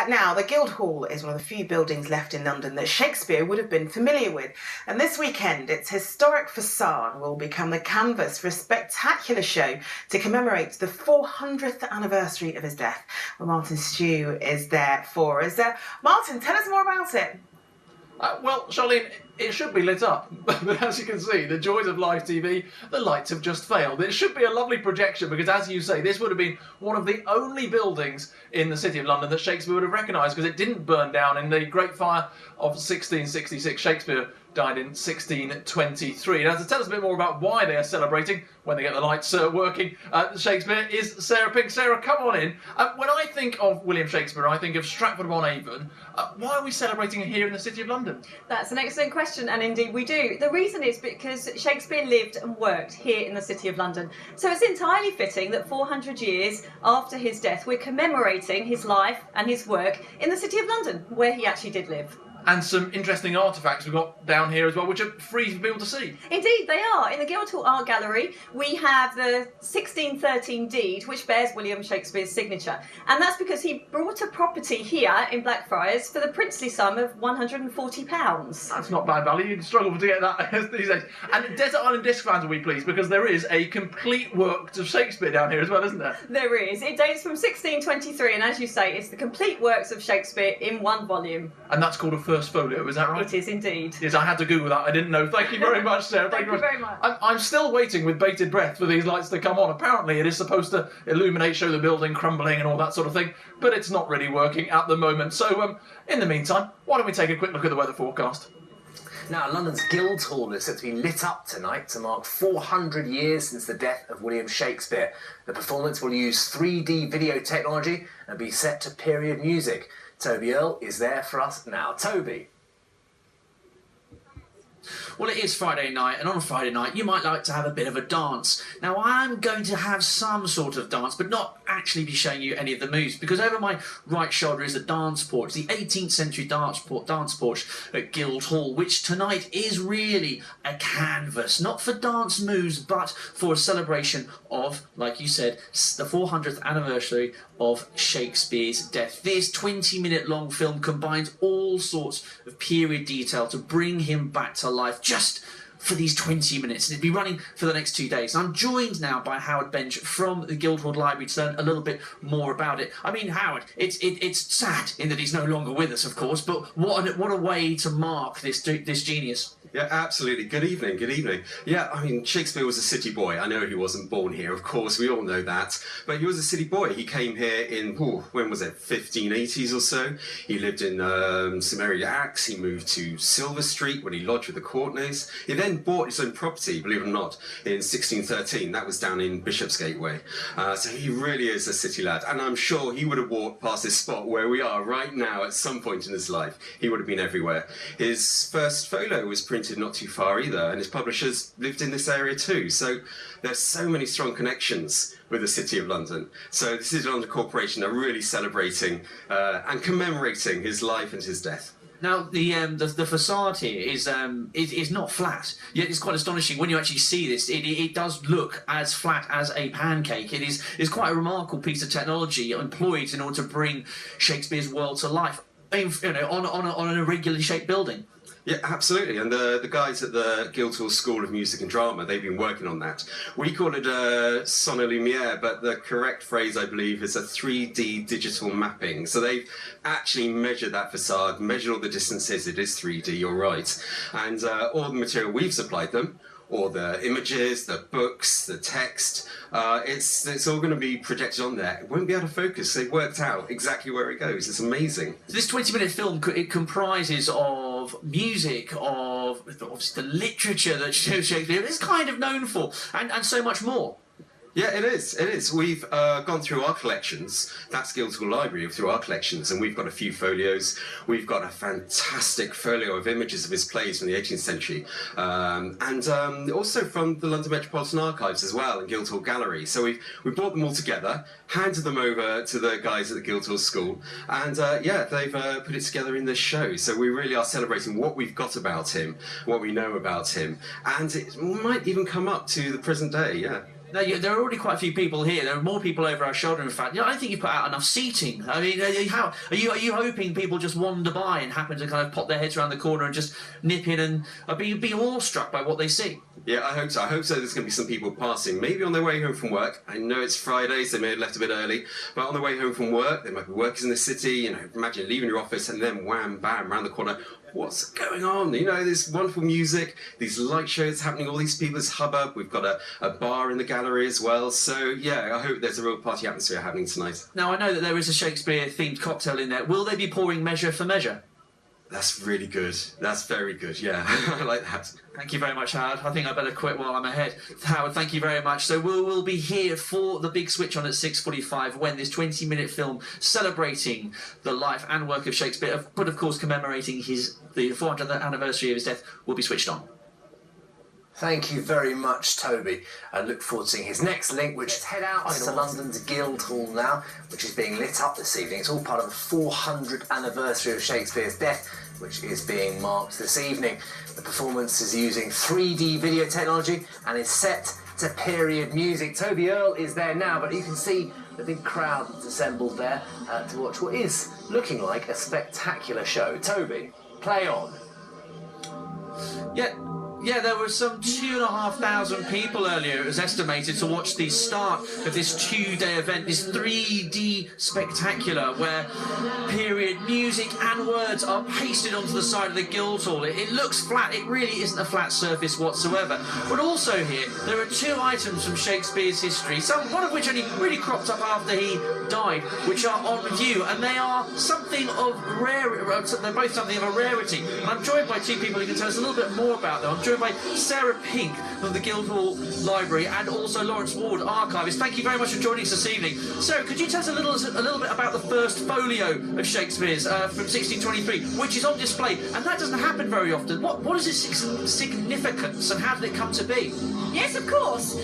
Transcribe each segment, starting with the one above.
Now, the Guildhall is one of the few buildings left in London that Shakespeare would have been familiar with, and this weekend its historic facade will become the canvas for a spectacular show to commemorate the 400th anniversary of his death. Well, Martin Stew is there for us. Martin, tell us more about it. Well, Charlene, it should be lit up, but as you can see, the joys of live TV, the lights have just failed. It should be a lovely projection because, as you say, this would have been one of the only buildings in the City of London that Shakespeare would have recognised because it didn't burn down in the Great Fire of 1666. Shakespeare died in 1623. Now, to tell us a bit more about why they are celebrating when they get the lights working, Shakespeare is Sarah Pink. Sarah, come on in. When I think of William Shakespeare, I think of Stratford-upon-Avon. Why are we celebrating here in the City of London? That's an excellent question, and indeed we do. The reason is because Shakespeare lived and worked here in the City of London. So it's entirely fitting that 400 years after his death, we're commemorating his life and his work in the City of London, where he actually did live. And some interesting artefacts we've got down here as well, which are free for people to see. Indeed, they are. In the Guildhall Art Gallery, we have the 1613 deed, which bears William Shakespeare's signature. And that's because he bought a property here in Blackfriars for the princely sum of £140. That's not bad value. You'd struggle to get that these days. And Desert Island Disc fans will be pleased because there is a complete work of Shakespeare down here as well, isn't there? There is. It dates from 1623, and as you say, it's the complete works of Shakespeare in one volume. And that's called a first folio, is that right? It is indeed. Yes, I had to Google that. I didn't know. Thank you very much, Sarah. Thank you very much. I'm still waiting with bated breath for these lights to come on. Apparently, it is supposed to illuminate, show the building crumbling and all that sort of thing, but it's not really working at the moment. So, in the meantime, why don't we take a quick look at the weather forecast? Now, London's Guildhall is set to be lit up tonight to mark 400 years since the death of William Shakespeare. The performance will use 3D video technology and be set to period music. Toby Earle is there for us now. Toby. Well, it is Friday night, and on a Friday night you might like to have a bit of a dance. Now, I'm going to have some sort of dance, but not actually be showing you any of the moves, because over my right shoulder is the dance porch, the 18th century dance porch at Guildhall, which tonight is really a canvas, not for dance moves, but for a celebration of, like you said, the 400th anniversary of Shakespeare's death. This 20-minute long film combines all sorts of period detail to bring him back to life just for these 20 minutes, and it'll be running for the next 2 days. And I'm joined now by Howard Bench from the Guildhall Library to learn a little bit more about it. I mean, Howard, it's sad in that he's no longer with us, of course, but what a way to mark this genius. Yeah, absolutely. Good evening, good evening. Yeah, I mean, Shakespeare was a city boy. I know he wasn't born here, of course, we all know that. But he was a city boy. He came here in, when was it, 1580s or so. He lived in St Mary Axe. He moved to Silver Street when he lodged with the Courtenays. He then bought his own property, believe it or not, in 1613. That was down in Bishopsgate Way. So he really is a city lad. And I'm sure he would have walked past this spot where we are right now at some point in his life. He would have been everywhere. His first folio was printed not too far either, and his publishers lived in this area too. So there's so many strong connections with the City of London. So the City of London Corporation are really celebrating and commemorating his life and his death. Now, the facade here is not flat. Yet it's quite astonishing when you actually see this. It does look as flat as a pancake. It's quite a remarkable piece of technology employed in order to bring Shakespeare's world to life, on an irregularly shaped building. Yeah, absolutely. And the guys at the Guildhall School of Music and Drama, they've been working on that. We call it a lumiere, but the correct phrase, I believe, is a 3D digital mapping. So they've actually measured that facade, measured all the distances. It is 3D, you're right. And all the material we've supplied them, or the images, the books, the text, it's all going to be projected on there. It won't be out of focus. They've worked out exactly where it goes. It's amazing. This 20-minute film, it comprises of music, of obviously the literature that Shakespeare is kind of known for, and so much more. Yeah, it is. It is. We've gone through our collections. That's Guildhall Library, through our collections, and we've got a few folios. We've got a fantastic folio of images of his plays from the 18th century, and also from the London Metropolitan Archives as well, and Guildhall Gallery. So we brought them all together, handed them over to the guys at the Guildhall School, and yeah, they've put it together in this show. So we really are celebrating what we've got about him, what we know about him, and it might even come up to the present day. Yeah. Now, there are already quite a few people here. There are more people over our shoulder, in fact. I don't think you put out enough seating. I mean, are you hoping people just wander by and happen to kind of pop their heads around the corner and just nip in and be awestruck by what they see? Yeah, I hope so. I hope so. There's going to be some people passing, maybe on their way home from work. I know it's Friday, so they may have left a bit early, but on their way home from work, there might be workers in the city. Imagine leaving your office and then wham, bam, around the corner. What's going on? This wonderful music, these light shows happening, all these people's hubbub. We've got a bar in the gallery as well. So, yeah, I hope there's a real party atmosphere happening tonight. Now, I know that there is a Shakespeare-themed cocktail in there. Will they be pouring measure for measure? That's really good. That's very good, yeah. I like that. Thank you very much, Howard. I think I better quit while I'm ahead. Howard, thank you very much. So we'll be here for the big switch on at 6:45 when this 20-minute film celebrating the life and work of Shakespeare, but of course commemorating the 400th anniversary of his death, will be switched on. Thank you very much, Toby. I look forward to seeing his next link, which is head out to London's Guildhall now, which is being lit up this evening. It's all part of the 400th anniversary of Shakespeare's death, which is being marked this evening. The performance is using 3D video technology and is set to period music. Toby Earle is there now, but you can see the big crowd that's assembled there to watch what is looking like a spectacular show. Toby, play on. Yeah, there were some 2,500 people earlier, it was estimated, to watch the start of this 2-day event, this 3D spectacular, where period music and words are pasted onto the side of the Guildhall. It looks flat, it really isn't a flat surface whatsoever. But also here, there are 2 items from Shakespeare's history, one of which only really cropped up after he died, which are on view, and they are something of they're both something of a rarity. And I'm joined by 2 people who can tell us a little bit more about them. I'm joined by Sarah Pink of the Guildhall Library and also Lawrence Ward, archivist. Thank you very much for joining us this evening. Sarah, could you tell us a little bit about the first folio of Shakespeare's from 1623, which is on display, and that doesn't happen very often. What is its significance and how did it come to be? Yes, of course.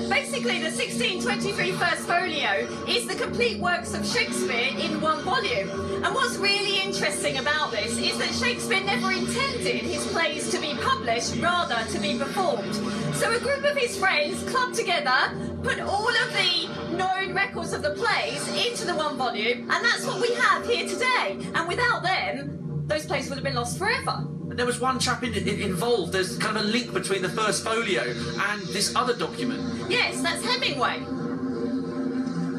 Basically, the 1623 First Folio is the complete works of Shakespeare in one volume. And what's really interesting about this is that Shakespeare never intended his plays to be published, rather to be performed. So a group of his friends clubbed together, put all of the known records of the plays into the one volume, and that's what we have here today. And without them, those plays would have been lost forever. There was one chap involved. There's kind of a link between the first folio and this other document. Yes, that's Hemingway.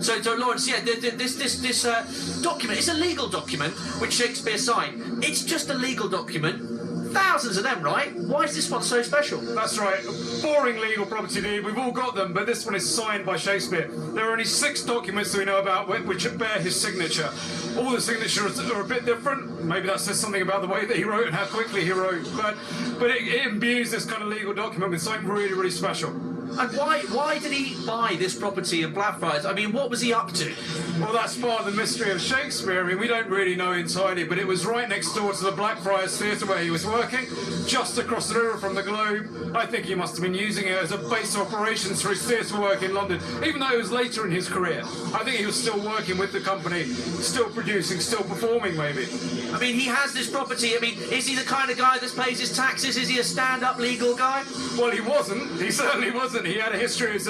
So Lawrence, yeah, this document, it's a legal document which Shakespeare signed. It's just a legal document. Thousands of them, right? Why is this one so special? That's right. Boring legal property deed. We've all got them, but this one is signed by Shakespeare. There are only 6 documents that we know about which bear his signature. All the signatures are a bit different. Maybe that says something about the way that he wrote and how quickly he wrote. But it imbues this kind of legal document with something really, really special. And why did he buy this property in Blackfriars? I mean, what was he up to? Well, that's part of the mystery of Shakespeare. I mean, we don't really know entirely, but it was right next door to the Blackfriars Theatre where he was working, just across the river from the Globe. I think he must have been using it as a base of operations for his theatre work in London, even though it was later in his career. I think he was still working with the company, still producing, still performing, maybe. I mean, he has this property. I mean, is he the kind of guy that pays his taxes? Is he a stand-up legal guy? Well, he wasn't. He certainly wasn't. He had a history as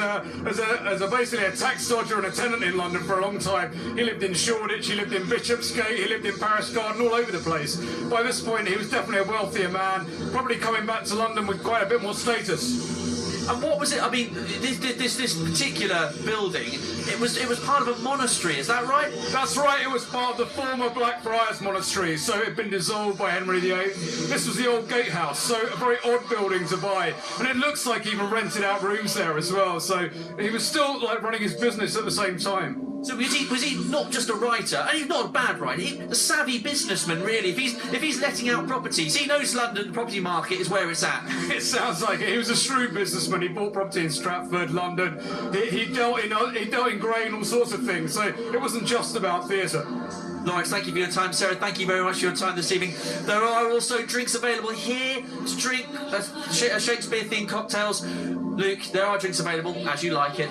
basically a tax dodger and a tenant in London for a long time. He lived in Shoreditch, he lived in Bishopsgate, he lived in Paris Garden, all over the place. By this point, he was definitely a wealthier man, probably coming back to London with quite a bit more status. And what was it? I mean, this particular building, it was part of a monastery. Is that right? That's right. It was part of the former Blackfriars Monastery, so it had been dissolved by Henry VIII. This was the old gatehouse, so a very odd building to buy, and it looks like he even rented out rooms there as well. So he was still like running his business at the same time. So was he not just a writer, and he's not a bad writer, he's a savvy businessman, really. If he's letting out properties, he knows London property market is where it's at. It sounds like it. He was a shrewd businessman. He bought property in Stratford, London. He dealt in grain, all sorts of things. So it wasn't just about theatre. Lawrence, thank you for your time. Sarah, thank you very much for your time this evening. There are also drinks available here to drink, Shakespeare-themed cocktails. Luke, there are drinks available, as you like it.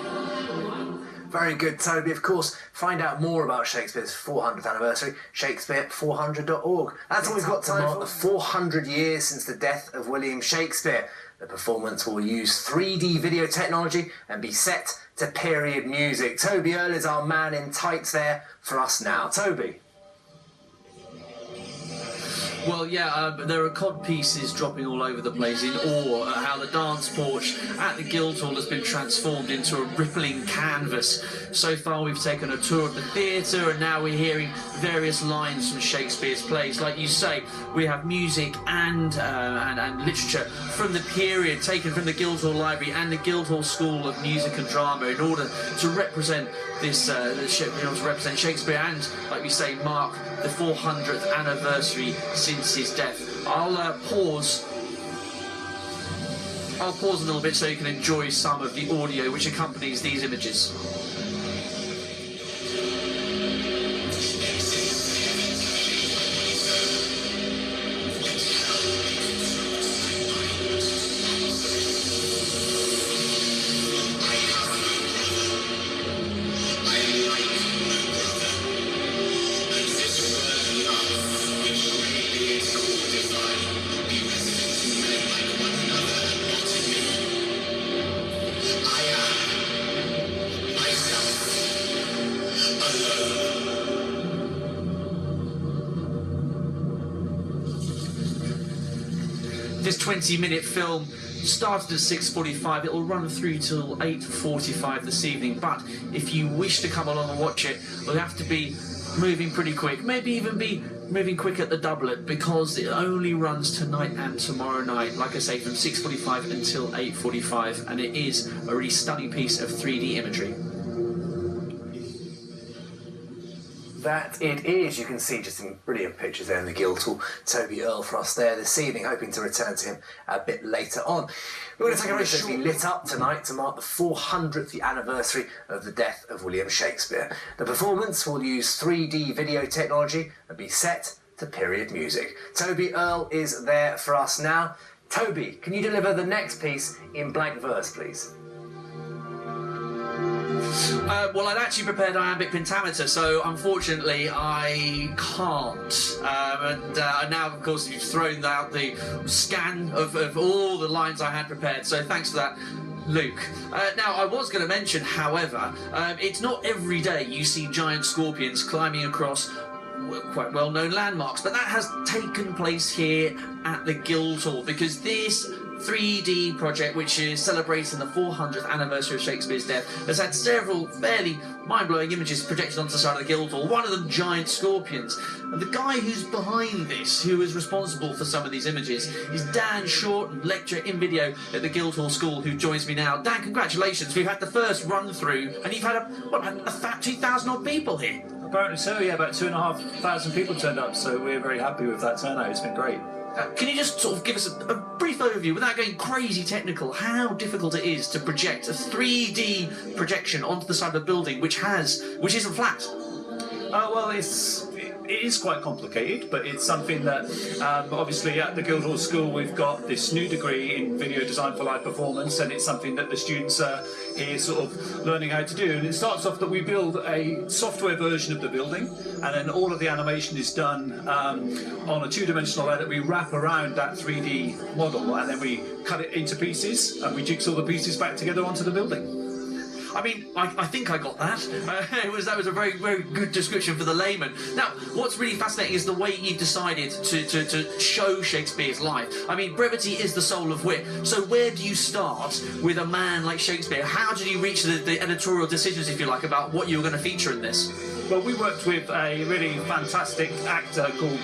Very good, Toby. Of course, find out more about Shakespeare's 400th anniversary, shakespeare400.org. That's all we've got time for. The 400 years since the death of William Shakespeare. The performance will use 3D video technology and be set to period music. Toby Earl is our man in tights there for us now. Toby. Well, yeah, there are cod pieces dropping all over the place in awe at how the dance porch at the Guildhall has been transformed into a rippling canvas. So far we've taken a tour of the theatre and now we're hearing various lines from Shakespeare's plays. Like you say, we have music and literature from the period taken from the Guildhall Library and the Guildhall School of Music and Drama in order to represent this, to represent Shakespeare and, like we say, mark the 400th anniversary since his death. I'll pause a little bit so you can enjoy some of the audio which accompanies these images. This 20-minute film started at 6:45. It'll run through till 8:45 this evening. But if you wish to come along and watch it, we'll have to be moving pretty quick. Maybe even be moving quick at the doublet because it only runs tonight and tomorrow night. Like I say, from 6:45 until 8:45, and it is a really stunning piece of 3D imagery. That it is. You can see just some brilliant pictures there in the Guildhall. Toby Earl for us there this evening, hoping to return to him a bit later on. We're going to take a break. It's been lit up tonight to mark the 400th anniversary of the death of William Shakespeare. The performance will use 3D video technology and be set to period music. Toby Earl is there for us now. Toby, can you deliver the next piece in blank verse, please? Well, I'd actually prepared iambic pentameter, so unfortunately I can't. Now, of course, you've thrown out the scan of all the lines I had prepared, so thanks for that, Luke. Now, I was going to mention, however, it's not every day you see giant scorpions climbing across quite well-known landmarks, but that has taken place here at the Guildhall because this 3D project, which is celebrating the 400th anniversary of Shakespeare's death, has had several fairly mind-blowing images projected onto the side of the Guildhall, one of them giant scorpions. And the guy who's behind this, who is responsible for some of these images, is Dan Short, lecturer in video at the Guildhall School, who joins me now. Dan, congratulations. We've had the first run-through, and you've had about 2,000 odd people here. Apparently so, yeah, about 2,500 people turned up, so we're very happy with that turnout. It's been great. Can you just sort of give us a brief overview, without going crazy technical, how difficult it is to project a 3D projection onto the side of a building which isn't flat? Well, it is quite complicated, but it's something that obviously at the Guildhall School we've got this new degree in video design for live performance, and it's something that the students are here sort of learning how to do. And it starts off that we build a software version of the building, and then all of the animation is done on a two-dimensional layer that we wrap around that 3D model, and then we cut it into pieces and we jigsaw the pieces back together onto the building. I mean, I think I got that. That was a very, very good description for the layman. Now, what's really fascinating is the way you've decided to show Shakespeare's life. I mean, brevity is the soul of wit. So where do you start with a man like Shakespeare? How did you reach the editorial decisions, if you like, about what you were going to feature in this? Well, we worked with a really fantastic actor called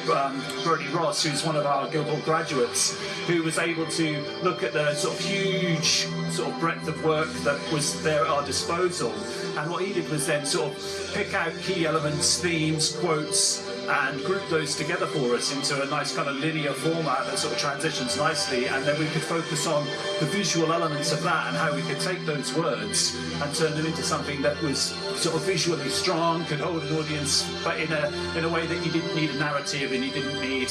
Bernie Ross, who's one of our Guildhall graduates, who was able to look at the sort of huge sort of breadth of work that was there at our disposal. And what he did was then sort of pick out key elements, themes, quotes, and group those together for us into a nice kind of linear format that sort of transitions nicely, and then we could focus on the visual elements of that and how we could take those words and turn them into something that was sort of visually strong, could hold an audience, but in a way that you didn't need a narrative and you didn't need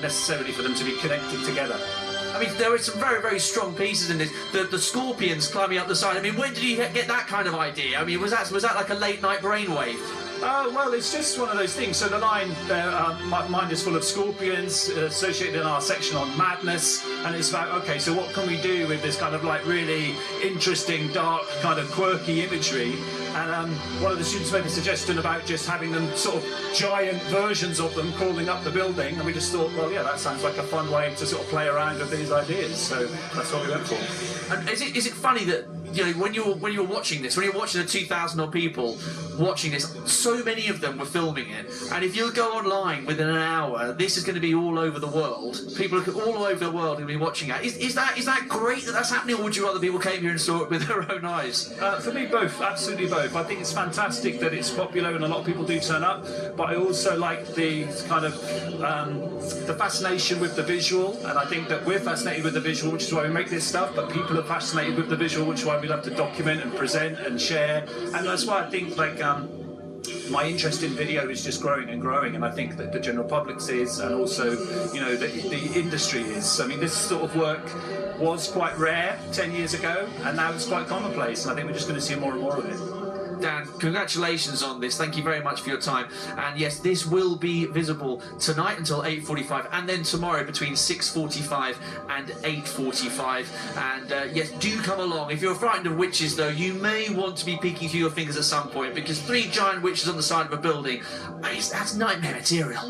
necessarily for them to be connected together. I mean, there are some very, very strong pieces in this. The scorpions climbing up the side. I mean, when did you get that kind of idea? I mean, was that like a late night brainwave? Well, it's just one of those things. So the line there, my mind is full of scorpions, associated in our section on madness. and it's about, okay, so what can we do with this kind of like really interesting, dark, kind of quirky imagery? And one of the students made a suggestion about just having them sort of giant versions of them crawling up the building, and we just thought, well, yeah, that sounds like a fun way to sort of play around with these ideas. So that's what we went for. And is it funny that, you know, when you're watching this, when you're watching the 2,000 odd people watching this, so many of them were filming it, and if you go online within an hour, this is going to be all over the world. People all over the world going to be watching it. Is that great that that's happening, or would you rather people came here and saw it with their own eyes? For me, both, absolutely both. I think it's fantastic that it's popular and a lot of people do turn up, but I also like the kind of the fascination with the visual, and I think that we're fascinated with the visual, which is why we make this stuff, but people are fascinated with the visual, which is why we love to document and present and share, and that's why I think like my interest in video is just growing and growing, and I think that the general public is, and also, you know, the industry is. I mean, this sort of work was quite rare 10 years ago, and now it's quite commonplace, and I think we're just going to see more and more of it. Dan, congratulations on this. Thank you very much for your time. And yes, this will be visible tonight until 8:45, and then tomorrow between 6:45 and 8:45. And yes, do come along. If you're frightened of witches, though, you may want to be peeking through your fingers at some point, because 3 giant witches on the side of a building, that's nightmare material.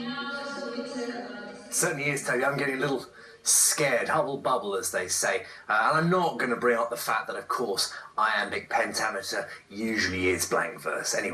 Certainly is, Toby. I'm getting a little scared, hubble bubble, as they say. And I'm not going to bring up the fact that, of course, iambic pentameter usually is blank verse. Anyway.